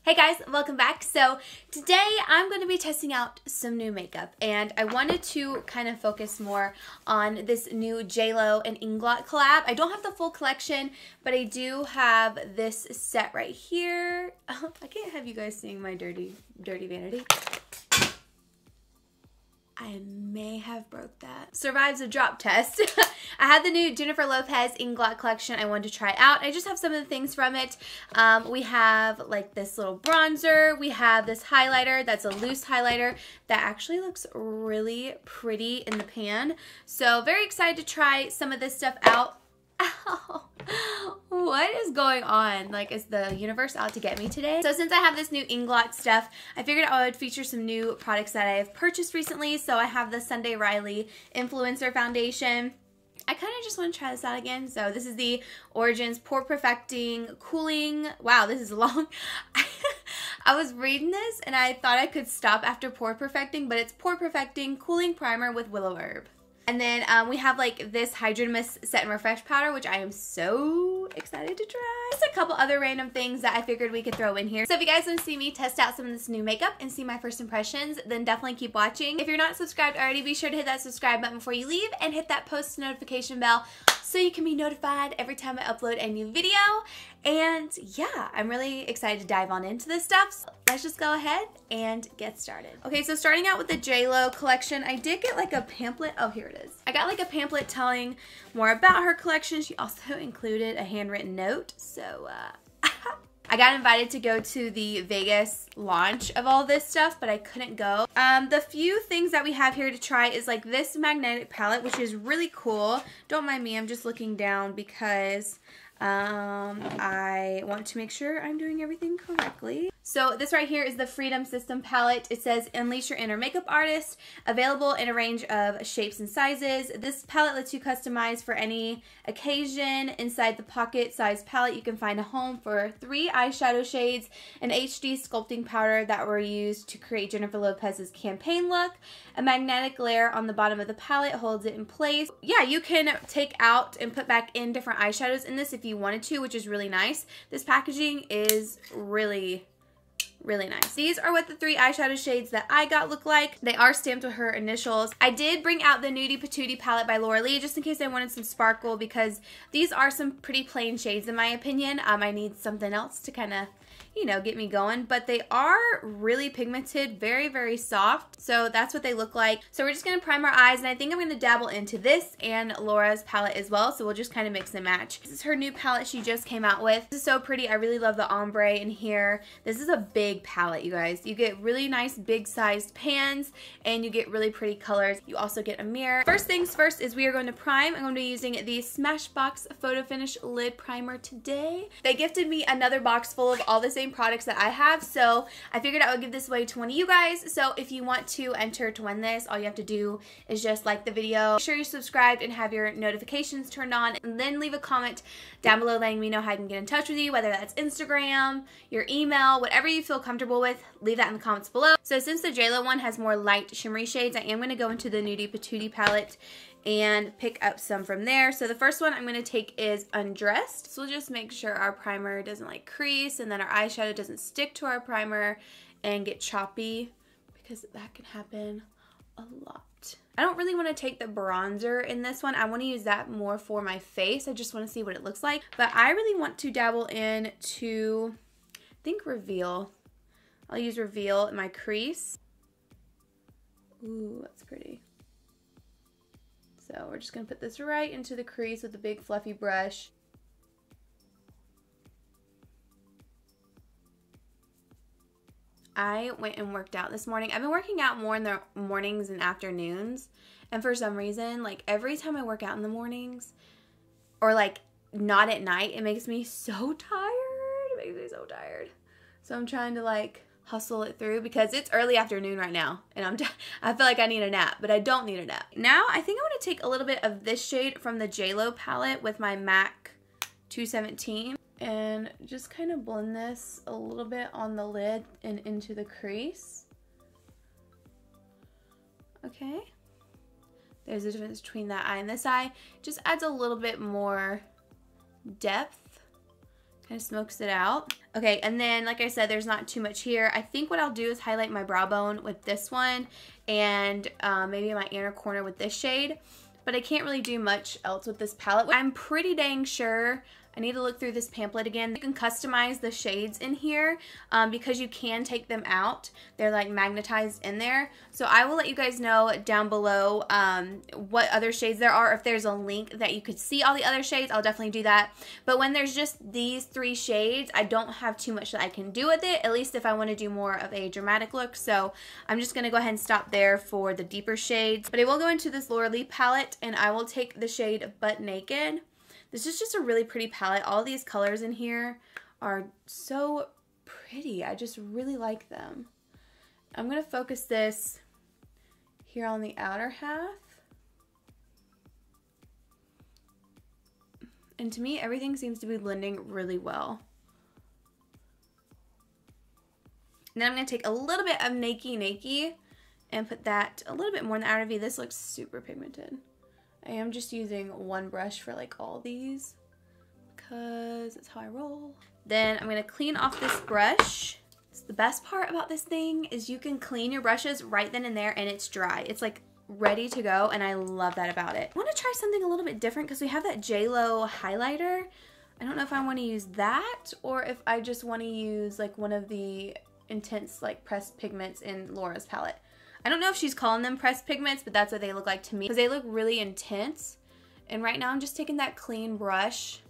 Hey guys, welcome back. So today I'm going to be testing out some new makeup, and I wanted to kind of focus more on this new JLo and Inglot collab. I don't have the full collection, but I do have this set right here. Oh, I can't have you guys seeing my dirty vanity. I may have broke that. Survives a drop test. I had the new Jennifer Lopez Inglot collection I wanted to try out. I just have some of the things from it. We have like this little bronzer. We have this highlighter that's a loose highlighter that actually looks really pretty in the pan. So very excited to try some of this stuff out. Ow. What is going on? Like, is the universe out to get me today? So since I have this new Inglot stuff, I figured I would feature some new products that I have purchased recently. So I have the Sunday Riley Influencer Foundation. I kind of just want to try this out again. So this is the Origins Pore Perfecting Cooling. Wow, this is long. I was reading this and I thought I could stop after Pore Perfecting, but it's Pore Perfecting Cooling Primer with Willow Herb. And then we have like this Hydra Mist Set and Refresh powder, which I am so excited to try. Just a couple other random things that I figured we could throw in here. So if you guys want to see me test out some of this new makeup and see my first impressions, then definitely keep watching. If you're not subscribed already, be sure to hit that subscribe button before you leave and hit that post notification bell so you can be notified every time I upload a new video. And yeah, I'm really excited to dive on into this stuff. So let's just go ahead and get started. Okay, so starting out with the JLo collection, I did get like a pamphlet. Oh, here it is. I got like a pamphlet telling more about her collection. She also included a handwritten note. So I got invited to go to the Vegas launch of all this stuff, but I couldn't go. The few things that we have here to try is like this magnetic palette, which is really cool. Don't mind me, I'm just looking down because I want to make sure I'm doing everything correctly. So this right here is the Freedom System palette. It says Unleash Your Inner Makeup Artist, available in a range of shapes and sizes. This palette lets you customize for any occasion. Inside the pocket size palette, you can find a home for 3 eyeshadow shades, an HD sculpting powder that were used to create Jennifer Lopez's campaign look. A magnetic layer on the bottom of the palette holds it in place. Yeah, you can take out and put back in different eyeshadows in this if you wanted to, which is really nice. This packaging is really nice. These are what the 3 eyeshadow shades that I got look like. They are stamped with her initials. I did bring out the Nudie Patootie palette by Lilly just in case I wanted some sparkle, because these are some pretty plain shades in my opinion. I need something else to kind of, you know, get me going, but they are really pigmented, very soft. So that's what they look like. So we're just gonna prime our eyes, and I think I'm gonna dabble into this and Laura's palette as well. So we'll just kind of mix and match. This is her new palette she just came out with. This is so pretty. I really love the ombre in here. This is a big palette, you guys. You get really nice big sized pans and you get really pretty colors. You also get a mirror. First things first is we are going to prime. I'm going to be using the Smashbox Photo Finish Lid Primer today. They gifted me another box full of all the same products that I have, so I figured I would give this away to one of you guys. So if you want to enter to win this, all you have to do is just like the video, make sure you're subscribed and have your notifications turned on, and then leave a comment down below letting me know how I can get in touch with you, whether that's Instagram, your email, whatever you feel comfortable with, leave that in the comments below. So since the JLo one has more light shimmery shades, I am going to go into the Nudie Patootie palette and pick up some from there. So the first one I'm going to take is Undressed. So we'll just make sure our primer doesn't like crease and then our eyeshadow doesn't stick to our primer and get choppy, because that can happen a lot. I don't really want to take the bronzer in this one. I want to use that more for my face. I just want to see what it looks like. But I really want to dabble into, I think, Reveal. I'll use Reveal in my crease. Ooh, that's pretty. So we're just going to put this right into the crease with a big fluffy brush. I went and worked out this morning. I've been working out more in the mornings and afternoons. And for some reason, like every time I work out in the mornings, or like not at night, it makes me so tired. It makes me so tired. So I'm trying to like hustle it through because it's early afternoon right now and I feel like I need a nap, but I don't need a nap. Now I think I'm going to take a little bit of this shade from the JLo palette with my MAC 217 and just kind of blend this a little bit on the lid and into the crease. Okay. There's a difference between that eye and this eye. Just adds a little bit more depth Kind of smokes it out. Okay, and then like I said, there's not too much here. I think what I'll do is highlight my brow bone with this one and maybe my inner corner with this shade. But I can't really do much else with this palette. I'm pretty dang sure, I need to look through this pamphlet again. You can customize the shades in here because you can take them out. They're like magnetized in there. So I will let you guys know down below what other shades there are. If there's a link that you could see all the other shades, I'll definitely do that. But when there's just these 3 shades, I don't have too much that I can do with it, at least if I want to do more of a dramatic look. So I'm just going to go ahead and stop there for the deeper shades. But I will go into this Laura Lee palette and I will take the shade Butt Naked. This is just a really pretty palette. All these colors in here are so pretty. I just really like them. I'm going to focus this here on the outer half. And to me, everything seems to be blending really well. And then I'm going to take a little bit of Nakey and put that a little bit more in the outer V. This looks super pigmented. I am just using one brush for like all these because that's how I roll. Then I'm going to clean off this brush. So the best part about this thing is you can clean your brushes right then and there and it's dry. It's like ready to go and I love that about it. I want to try something a little bit different because we have that JLo highlighter. I don't know if I want to use that or if I just want to use like one of the intense like pressed pigments in Laura's palette. I don't know if she's calling them pressed pigments, but that's what they look like to me because they look really intense. And right now I'm just taking that clean brush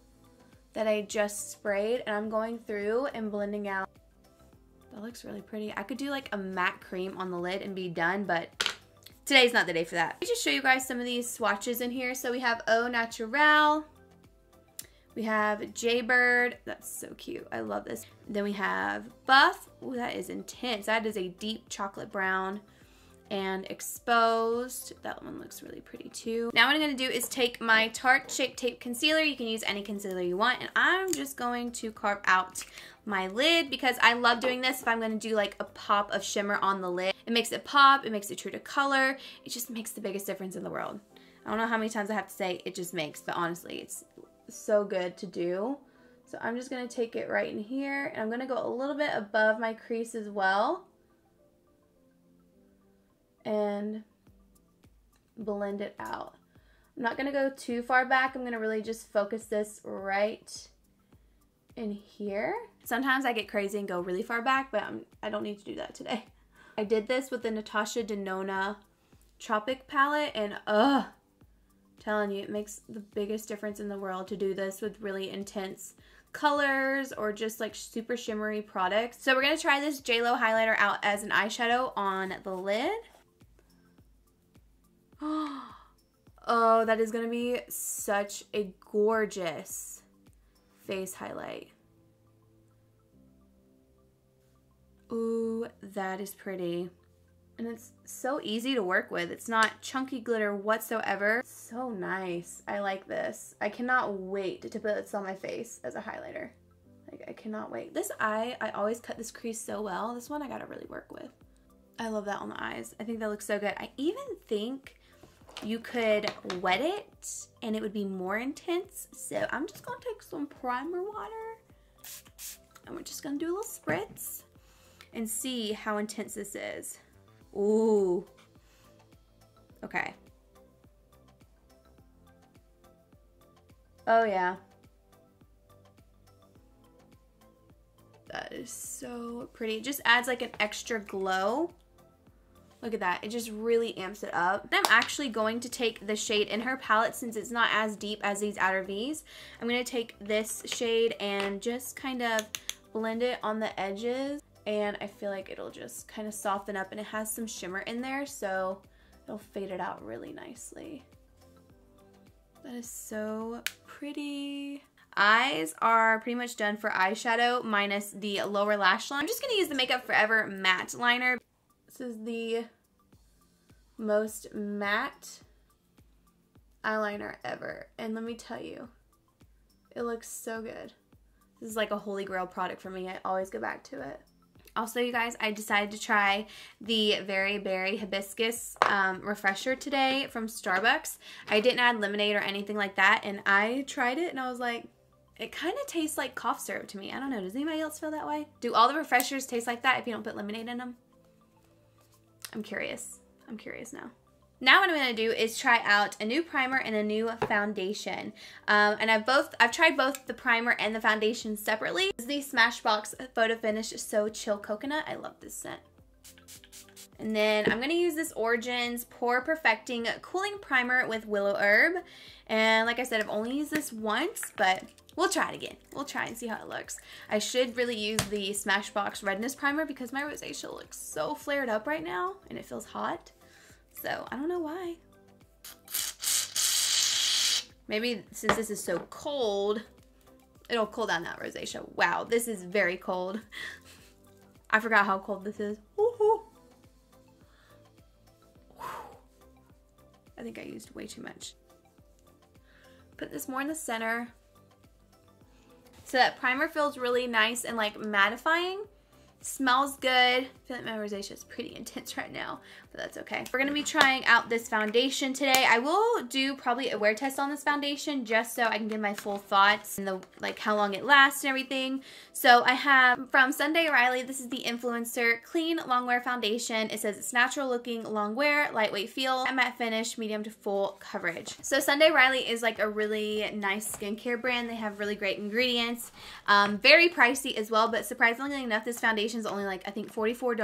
that I just sprayed and I'm going through and blending out. That looks really pretty. I could do like a matte cream on the lid and be done, but today's not the day for that. Let me just show you guys some of these swatches in here. So we have Au Naturel. We have Jaybird. That's so cute. I love this. Then we have Buff. Ooh, that is intense. That is a deep chocolate brown. And Exposed. That one looks really pretty too. Now what I'm going to do is take my Tarte Shape Tape Concealer. You can use any concealer you want. And I'm just going to carve out my lid because I love doing this if I'm going to do like a pop of shimmer on the lid. It makes it pop. It makes it true to color. It just makes the biggest difference in the world. I don't know how many times I have to say it just makes, but honestly it's so good to do. So I'm just going to take it right in here and I'm going to go a little bit above my crease as well. And blend it out. I'm not going to go too far back. I'm going to really just focus this right in here. Sometimes I get crazy and go really far back, but I don't need to do that today. I did this with the Natasha Denona Tropic palette and I'm telling you, it makes the biggest difference in the world to do this with really intense colors or just like super shimmery products. So we're going to try this JLo highlighter out as an eyeshadow on the lid. Oh, that is going to be such a gorgeous face highlight. Ooh, that is pretty. And it's so easy to work with. It's not chunky glitter whatsoever. So nice. I like this. I cannot wait to put this on my face as a highlighter. Like, I cannot wait. This eye, I always cut this crease so well. This one I gotta really work with. I love that on the eyes. I think that looks so good. I even think you could wet it and it would be more intense. So I'm just gonna take some primer water and we're just gonna do a little spritz and see how intense this is. Ooh. Okay. Oh yeah. That is so pretty. It just adds like an extra glow. Look at that. It just really amps it up. I'm actually going to take the shade in her palette since it's not as deep as these outer V's. I'm going to take this shade and just kind of blend it on the edges. And I feel like it'll just kind of soften up and it has some shimmer in there. So it'll fade it out really nicely. That is so pretty. Eyes are pretty much done for eyeshadow minus the lower lash line. I'm just going to use the Makeup Forever matte liner. This is the most matte eyeliner ever. And let me tell you, it looks so good. This is like a holy grail product for me. I always go back to it. Also, you guys, I decided to try the Very Berry Hibiscus Refresher today from Starbucks. I didn't add lemonade or anything like that. And I tried it and I was like, It kind of tastes like cough syrup to me. I don't know. Does anybody else feel that way? Do all the refreshers taste like that if you don't put lemonade in them? I'm curious. I'm curious now. Now what I'm going to do is try out a new primer and a new foundation. And I've tried both the primer and the foundation separately. This is the Smashbox Photo Finish So Chill Coconut. I love this scent. And then I'm going to use this Origins Pore Perfecting Cooling Primer with Willow Herb. And like I said, I've only used this once, but we'll try it again. We'll try and see how it looks. I should really use the Smashbox Redness Primer because my rosacea looks so flared up right now and it feels hot. So I don't know why. Maybe since this is so cold, it'll cool down that rosacea. Wow, this is very cold. I forgot how cold this is. Woohoo! I think I used way too much. Put this more in the center. So that primer feels really nice and like mattifying. Smells good. I feel like my rosacea is pretty intense right now, but that's okay. We're going to be trying out this foundation today. I will do probably a wear test on this foundation just so I can give my full thoughts and like how long it lasts and everything. So I have from Sunday Riley, this is the Influencer Clean Long Wear Foundation. It says it's natural looking long wear, lightweight feel, matte finish, medium to full coverage. So Sunday Riley is like a really nice skincare brand. They have really great ingredients. Very pricey as well, but surprisingly enough, this foundation is only like I think $44.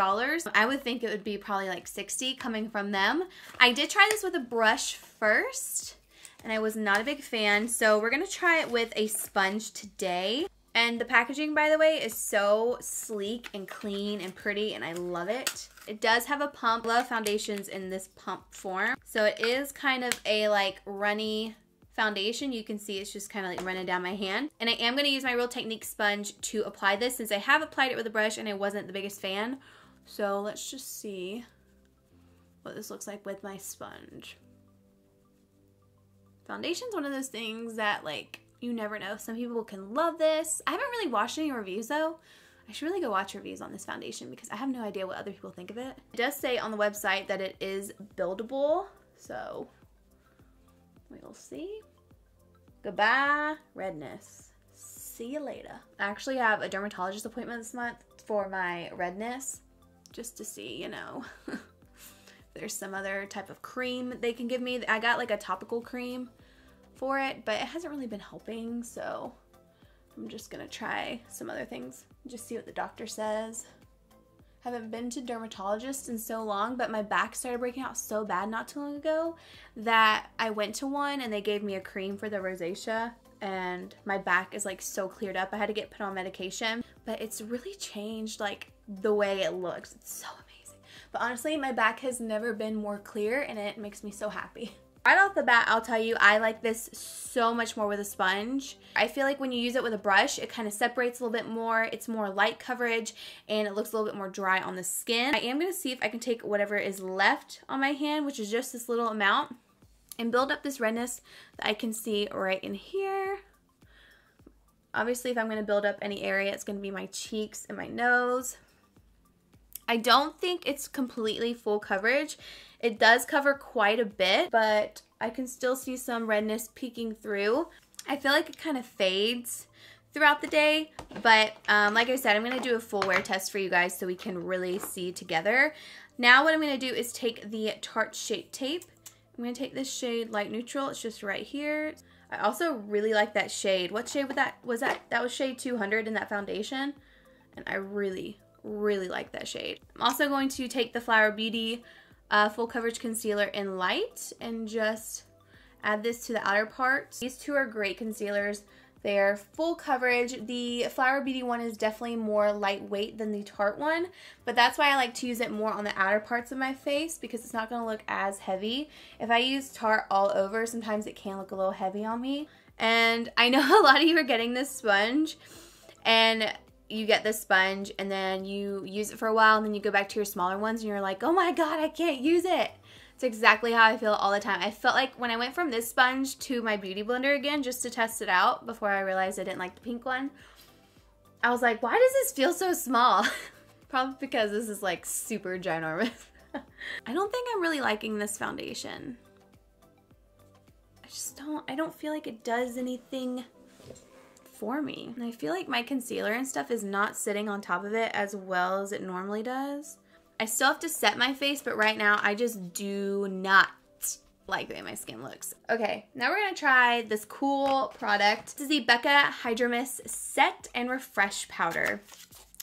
I would think it would be probably like $60 coming from them. I did try this with a brush first and I was not a big fan, so we're gonna try it with a sponge today. And the packaging, by the way, is so sleek and clean and pretty and I love it. It does have a pump. I love foundations in this pump form. So it is kind of a like runny foundation. You can see it's just kind of like running down my hand. And I am going to use my Real Technique sponge to apply this since I have applied it with a brush and I wasn't the biggest fan. So let's just see what this looks like with my sponge. Foundation's one of those things that like you never know. Some people can love this. I haven't really watched any reviews though. I should really go watch reviews on this foundation because I have no idea what other people think of it. It does say on the website that it is buildable, so we'll see. Goodbye, redness. See you later. I actually have a dermatologist appointment this month for my redness, just to see, you know, if there's some other type of cream they can give me. I got like a topical cream for it, but it hasn't really been helping, so I'm just gonna try some other things, just see what the doctor says. Haven't been to dermatologists in so long, but my back started breaking out so bad not too long ago that I went to one and they gave me a cream for the rosacea and my back is like so cleared up. I had to get put on medication, but it's really changed like the way it looks. It's so amazing. But honestly, my back has never been more clear and it makes me so happy. Right off the bat, I'll tell you, I like this so much more with a sponge. I feel like when you use it with a brush, it kind of separates a little bit more. It's more light coverage and it looks a little bit more dry on the skin. I am going to see if I can take whatever is left on my hand, which is just this little amount, and build up this redness that I can see right in here. Obviously, if I'm going to build up any area, it's going to be my cheeks and my nose. I don't think it's completely full coverage. It does cover quite a bit, but I can still see some redness peeking through. I feel like it kind of fades throughout the day, but like I said, I'm going to do a full wear test for you guys so we can really see together. Now what I'm going to do is take the Tarte Shape Tape. I'm going to take this shade Light Neutral. It's just right here. I also really like that shade. What shade was that? That was shade 200 in that foundation, and I really like that shade. I'm also going to take the Flower Beauty Full Coverage Concealer in Light and just add this to the outer part. These two are great concealers. They're full coverage. The Flower Beauty one is definitely more lightweight than the Tarte one, but that's why I like to use it more on the outer parts of my face because it's not going to look as heavy. If I use Tarte all over, sometimes it can look a little heavy on me. And I know a lot of you are getting this sponge, and you get this sponge and then you use it for a while and then you go back to your smaller ones and you're like, oh my god, I can't use it. It's exactly how I feel all the time. I felt like when I went from this sponge to my Beauty Blender again just to test it out before I realized I didn't like the pink one, I was like, why does this feel so small? Probably because this is like super ginormous. I don't think I'm really liking this foundation. I don't feel like it does anything for me. And I feel like my concealer and stuff is not sitting on top of it as well as it normally does. I still have to set my face, but right now I just do not like the way my skin looks. Okay, now we're gonna try this cool product. This is the Becca Hydra Set and Refresh Powder.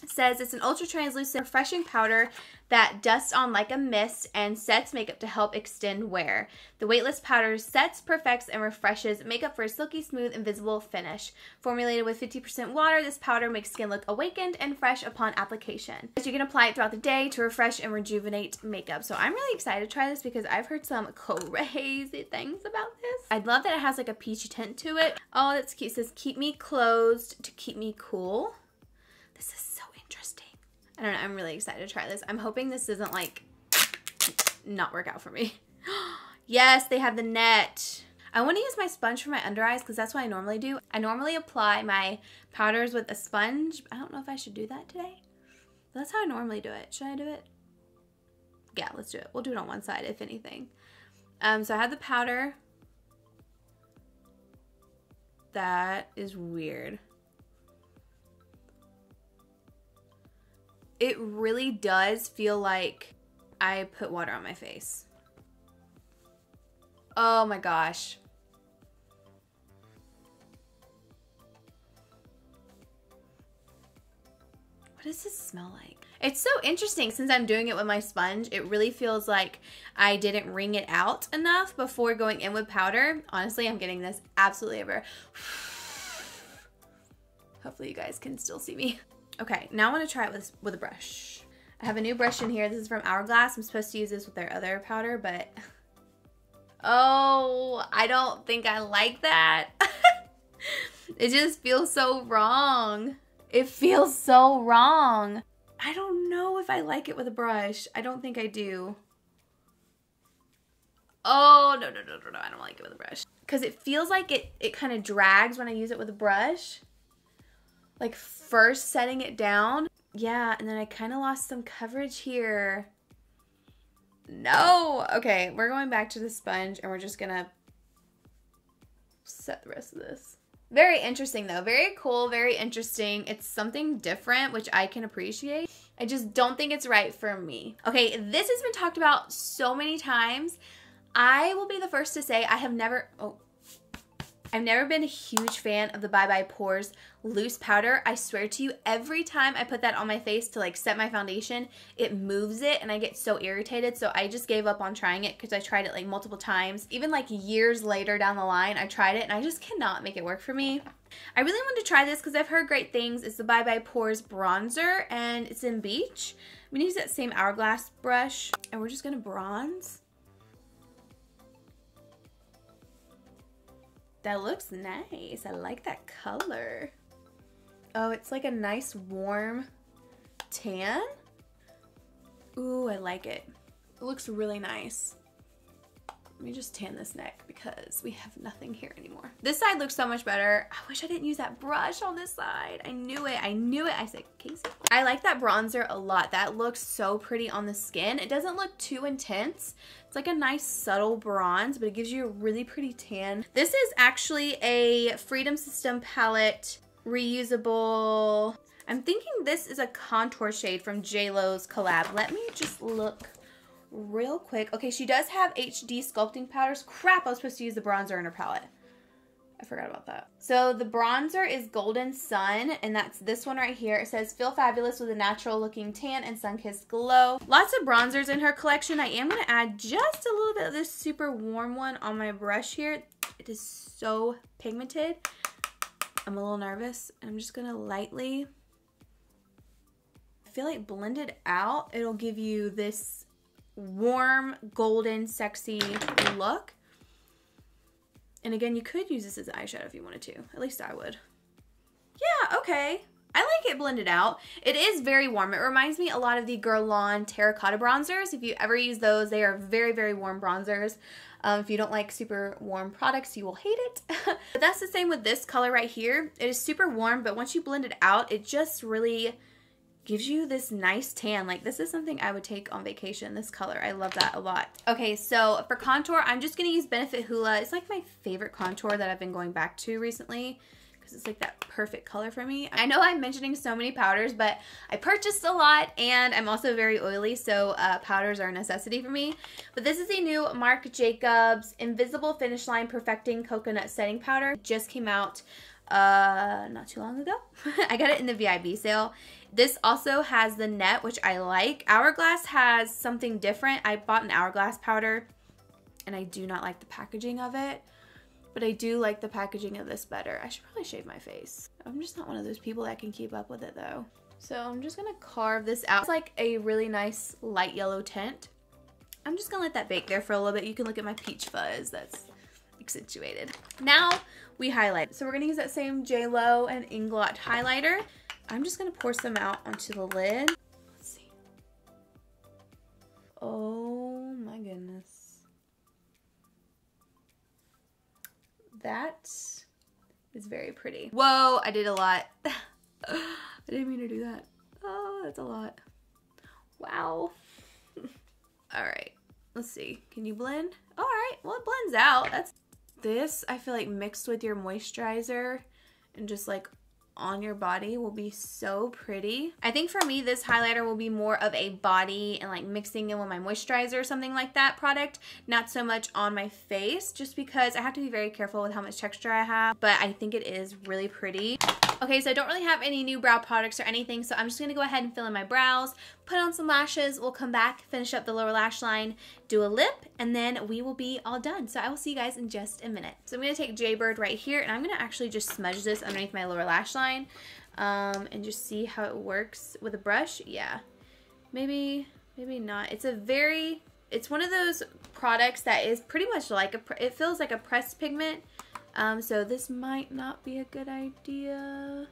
It says it's an ultra translucent refreshing powder that dusts on like a mist and sets makeup to help extend wear. The weightless powder sets, perfects, and refreshes makeup for a silky smooth invisible finish. Formulated with 50% water, this powder makes skin look awakened and fresh upon application. You can apply it throughout the day to refresh and rejuvenate makeup. So I'm really excited to try this because I've heard some crazy things about this. I love that it has like a peachy tint to it. Oh, that's cute. It says keep me closed to keep me cool. This is so interesting. I don't know, I'm really excited to try this. I'm hoping this doesn't like not work out for me. Yes, they have the net. I want to use my sponge for my under eyes because that's what I normally do. I normally apply my powders with a sponge. I don't know if I should do that today. But that's how I normally do it. Should I do it? Yeah, let's do it. We'll do it on one side if anything. So I have the powder. That is weird. It really does feel like I put water on my face. Oh my gosh. What does this smell like? It's so interesting since I'm doing it with my sponge. It really feels like I didn't wring it out enough before going in with powder. Honestly, I'm getting this absolutely everywhere. Hopefully you guys can still see me. Okay, now I want to try it with a brush. I have a new brush in here. This is from Hourglass. I'm supposed to use this with their other powder, but oh, I don't think I like that. It just feels so wrong. It feels so wrong. I don't know if I like it with a brush. I don't think I do. Oh, no, I don't like it with a brush. Because it feels like it kind of drags when I use it with a brush. Like first setting it down. Yeah, and then I kind of lost some coverage here. No. Okay, we're going back to the sponge and we're just gonna set the rest of this. Very interesting though. Very cool, very interesting. It's something different, which I can appreciate. I just don't think it's right for me. Okay, this has been talked about so many times. I will be the first to say I've never been a huge fan of the Bye Bye Pores loose powder. I swear to you, every time I put that on my face to like set my foundation, it moves it and I get so irritated. So I just gave up on trying it because I tried it like multiple times. Even like years later down the line, I tried it and I just cannot make it work for me. I really wanted to try this because I've heard great things. It's the Bye Bye Pores bronzer and it's in Beach. I'm gonna use that same Hourglass brush and we're just gonna bronze. That looks nice. I like that color. Oh, it's like a nice warm tan. Ooh, I like it. It looks really nice. Let me just tan this neck because we have nothing here anymore. This side looks so much better. I wish I didn't use that brush on this side. I knew it. I knew it. I said, Casey. I like that bronzer a lot. That looks so pretty on the skin. It doesn't look too intense. It's like a nice subtle bronze, but it gives you a really pretty tan. This is actually a Freedom System palette reusable. I'm thinking this is a contour shade from JLo's collab. Let me just look real quick. Okay, she does have HD sculpting powders. Crap, I was supposed to use the bronzer in her palette. I forgot about that. So the bronzer is Golden Sun, and that's this one right here. It says, feel fabulous with a natural looking tan and sun-kissed glow. Lots of bronzers in her collection. I am going to add just a little bit of this super warm one on my brush here. It is so pigmented. I'm a little nervous. I'm just going to lightly, I feel like blend it out. It'll give you this warm, golden, sexy look. And again, you could use this as eyeshadow if you wanted to. At least I would. Yeah, okay. I like it blended out. It is very warm. It reminds me a lot of the Guerlain Terracotta bronzers. If you ever use those, they are very, very warm bronzers. If you don't like super warm products, you will hate it. But that's the same with this color right here. It is super warm, but once you blend it out, it just really gives you this nice tan. Like, this is something I would take on vacation, this color. I love that a lot. Okay, so for contour, I'm just gonna use Benefit Hoola. It's like my favorite contour that I've been going back to recently because it's like that perfect color for me. I know I'm mentioning so many powders, but I purchased a lot and I'm also very oily, so powders are a necessity for me. But this is a new Marc Jacobs Invisible Finish Line Perfecting Coconut Setting Powder. It just came out not too long ago. I got it in the VIB sale. This also has the net, which I like. Hourglass has something different. I bought an Hourglass powder and I do not like the packaging of it, but I do like the packaging of this better. I should probably shave my face. I'm just not one of those people that can keep up with it though. So I'm just gonna carve this out. It's like a really nice light yellow tint. I'm just gonna let that bake there for a little bit. You can look at my peach fuzz that's accentuated. Now we highlight. So we're gonna use that same J.Lo and Inglot highlighter. I'm just gonna pour some out onto the lid. Let's see. Oh my goodness. That is very pretty. Whoa, I did a lot. I didn't mean to do that. Oh, that's a lot. Wow. All right, let's see. Can you blend? All right, well, it blends out. That's this, I feel like mixed with your moisturizer and just like on your body will be so pretty. I think for me, this highlighter will be more of a body and like mixing in with my moisturizer or something like that product, not so much on my face, just because I have to be very careful with how much texture I have, but I think it is really pretty. Okay, so I don't really have any new brow products or anything, so I'm just gonna go ahead and fill in my brows, put on some lashes, we'll come back, finish up the lower lash line, do a lip, and then we will be all done. So I will see you guys in just a minute. So I'm gonna take Jaybird right here, and I'm gonna actually just smudge this underneath my lower lash line, and just see how it works with a brush. Yeah, maybe not. It's one of those products that is pretty much like it feels like a pressed pigment. So this might not be a good idea,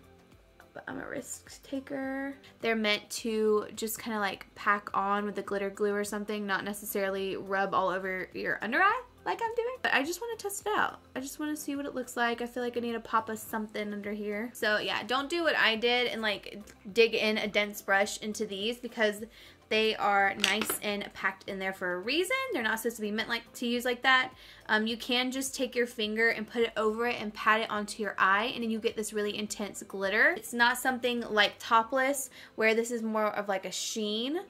but I'm a risk taker. They're meant to just kind of like pack on with a glitter glue or something, not necessarily rub all over your under eye like I'm doing. But I just want to test it out. I just want to see what it looks like. I feel like I need to pop a something under here. So yeah, don't do what I did and like dig in a dense brush into these, because they are nice and packed in there for a reason. They're not supposed to be meant like to use like that. You can just take your finger and put it over it and pat it onto your eye, and then you get this really intense glitter. It's not something like Topless, where this is more of like a sheen,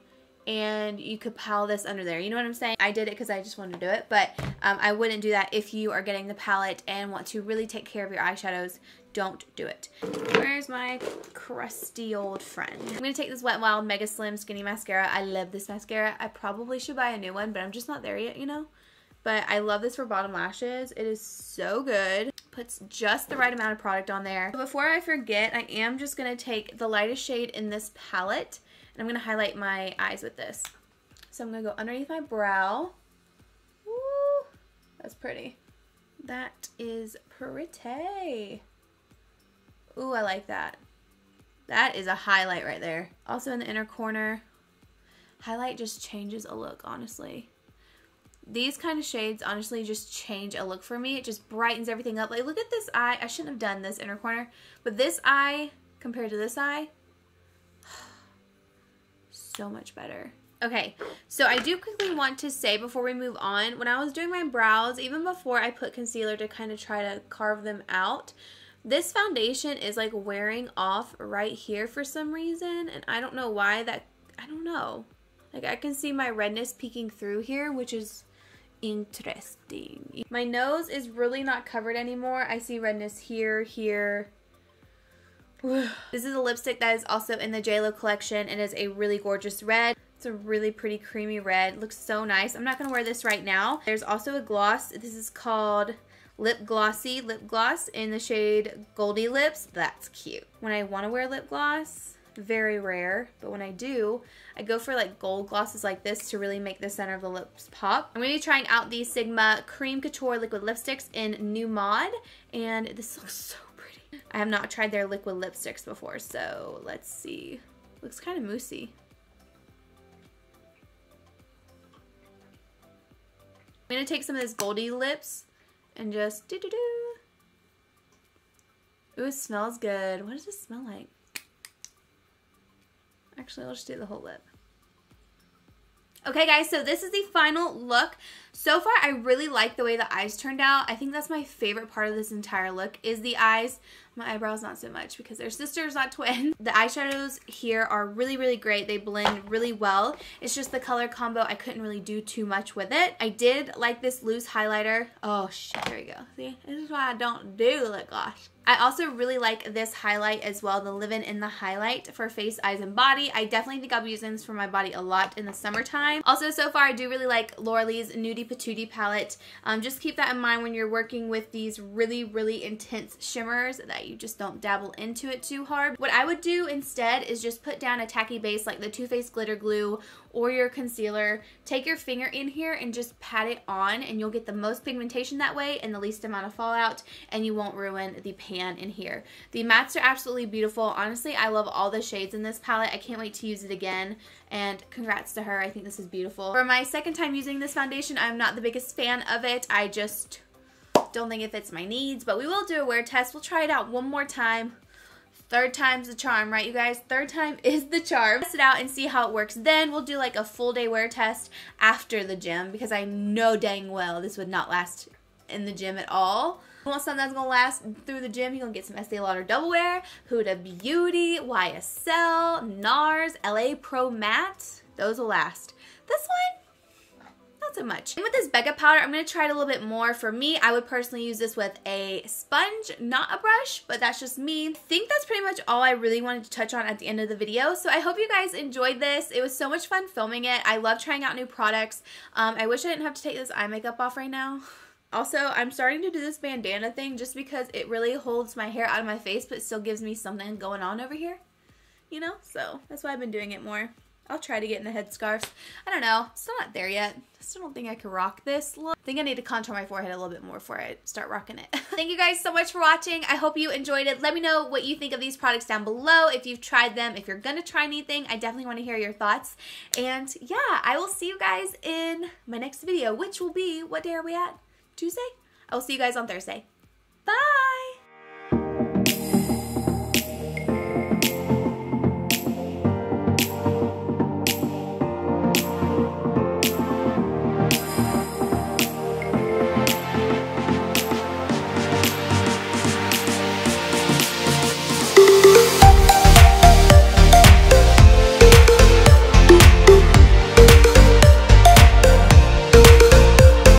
and you could pile this under there. You know what I'm saying? I did it because I just wanted to do it, but I wouldn't do that if you are getting the palette and want to really take care of your eyeshadows. Don't do it. Where's my crusty old friend? I'm going to take this Wet n Wild Mega Slim Skinny Mascara. I love this mascara. I probably should buy a new one, but I'm just not there yet, you know? But I love this for bottom lashes. It is so good. Puts just the right amount of product on there. So before I forget, I am just going to take the lightest shade in this palette, and I'm going to highlight my eyes with this. So I'm going to go underneath my brow. Woo! That's pretty. That is pretty. Ooh, I like that. That is a highlight right there. Also in the inner corner. Highlight just changes a look, honestly. These kind of shades, honestly, just change a look for me. It just brightens everything up. Like, look at this eye. I shouldn't have done this inner corner. But this eye, compared to this eye, so much better. Okay, so I do quickly want to say before we move on, when I was doing my brows, even before I put concealer to kind of try to carve them out, this foundation is like wearing off right here for some reason, and I don't know why. I don't know. Like, I can see my redness peeking through here, which is interesting. My nose is really not covered anymore. I see redness here, here. This is a lipstick that is also in the J.Lo collection. It is a really gorgeous red. It's a really pretty creamy red. Looks so nice. I'm not going to wear this right now. There's also a gloss. This is called Lip Glossy Lip Gloss in the shade Goldie Lips. That's cute. When I want to wear lip gloss, very rare, but when I do, I go for like gold glosses like this to really make the center of the lips pop. I'm going to be trying out these Sigma Cream Couture liquid lipsticks in New Mod, and this looks so pretty. I have not tried their liquid lipsticks before, so let's see. Looks kind of moussey. I'm going to take some of this Goldie Lips and just do-do-do. Ooh, it smells good. What does it smell like? Actually, I'll just do the whole lip. Okay, guys, so this is the final look. So far, I really like the way the eyes turned out. I think that's my favorite part of this entire look is the eyes. My eyebrows not so much because they're sisters, not twins. The eyeshadows here are really, really great. They blend really well. It's just the color combo, I couldn't really do too much with it. I did like this loose highlighter. Oh shit, there we go. See, this is why I don't do lip gloss. I also really like this highlight as well, the Livin in the highlight for face, eyes, and body. I definitely think I'll be using this for my body a lot in the summertime. Also, so far, I do really like Lilly's Nudie Patootie palette. Just keep that in mind when you're working with these really, really intense shimmers that you just don't dabble into it too hard. What I would do instead is just put down a tacky base like the Too Faced Glitter Glue or your concealer. Take your finger in here and just pat it on, and you'll get the most pigmentation that way and the least amount of fallout, and you won't ruin the pan in here. The mattes are absolutely beautiful. Honestly, I love all the shades in this palette. I can't wait to use it again, and congrats to her. I think this is beautiful. For my second time using this foundation, I'm not the biggest fan of it. I just don't think it fits my needs, but we will do a wear test. We'll try it out one more time. Third time's the charm, right, you guys? Third time is the charm. Test it out and see how it works. Then we'll do like a full day wear test after the gym, because I know dang well this would not last in the gym at all. You want something that's gonna last through the gym, you're gonna get some Estee Lauder Double Wear, Huda Beauty, YSL, NARS, LA Pro Matte. Those will last. This one, not so much. And with this Becca powder, I'm going to try it a little bit more. For me, I would personally use this with a sponge, not a brush, but that's just me. I think that's pretty much all I really wanted to touch on at the end of the video. So I hope you guys enjoyed this. It was so much fun filming it. I love trying out new products. I wish I didn't have to take this eye makeup off right now. Also, I'm starting to do this bandana thing just because it really holds my hair out of my face, but still gives me something going on over here, you know? So that's why I've been doing it more. I'll try to get in a headscarf. I don't know. Still not there yet. I still don't think I can rock this look. I think I need to contour my forehead a little bit more before I start rocking it. Thank you guys so much for watching. I hope you enjoyed it. Let me know what you think of these products down below. If you've tried them, if you're gonna try anything, I definitely want to hear your thoughts. And yeah, I will see you guys in my next video, which will be, what day are we at? Tuesday? I will see you guys on Thursday. Bye!